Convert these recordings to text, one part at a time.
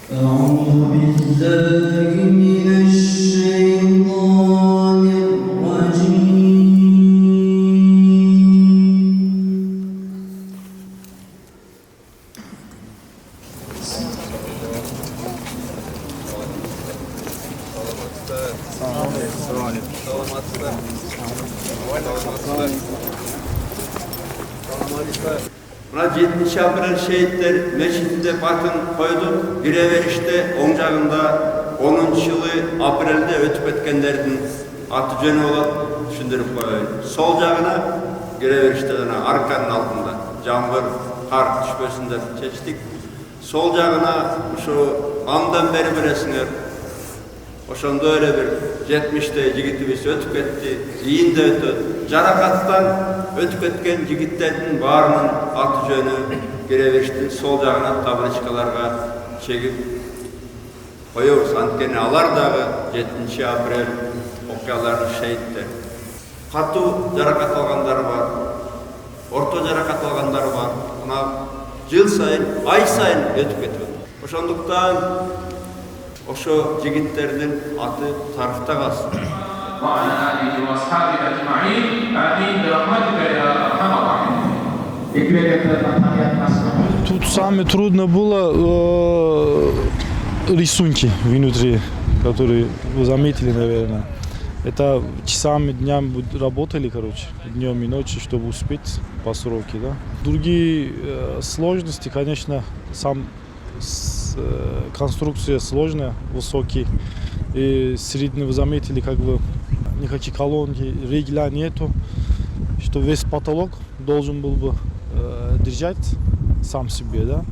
أعوذ بالله من الشيطان الرجيم. Mına 7 aprel şehitler meşidinde bakın koydu. Bireverişte oң жағында 10 yılı aprelde ötüp etkenlerдің аты жөнü olarak düşündürüp koyayım. Sol жағına bireverişte arkanın altında жаңбыр, қар düşmesin деп çeştik. Sol жағına şu andan beri bilesіңер. Oşonda öyle bir 70'te jigitimiz ötüp ketti, iyinde ötüp, jarakattan ötüp ketken jigitlerдің barının atı jönü Gireveriştin sol жағына табличкаларга чегип коебуз. Анткени алар дагы 7 апрель окуяларынын шейиттери. Катуу жаракат алгандар бар, орто жаракат алгандар бар. Мына жыл сайын, ай сайын өтүп кетет. Ошондуктан ошо жигиттердин аты тарыхта калсын. وعلى آله وأصحابه أجمعين آمين برحمتك يا أرحم الراحمين. Тут самое трудно было рисунки внутри, которые вы заметили, наверное. Это часами, днями работали, короче, днем и ночью, чтобы успеть по сроке, да. Другие сложности, конечно, конструкция сложная, высокий. И средний вы заметили, как бы никаких колонки, регля нету, что весь потолок должен был бы держать сам себе, да.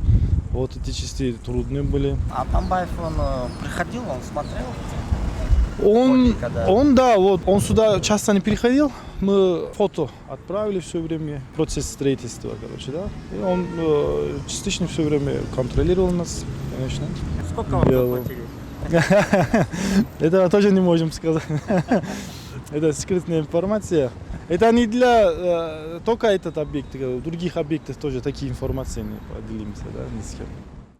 Вот эти части трудные были. А Атамбаев, он приходил, он смотрел? Да, вот, он сюда часто не переходил, мы фото отправили все время, процесс строительства, короче, да. И он частично все время контролировал нас, конечно. Сколько вам заплатили? Это тоже не можем сказать. Это секретная информация. Это не для только этот объект, других объектов тоже такие информации не поделимся, да, ни с кем.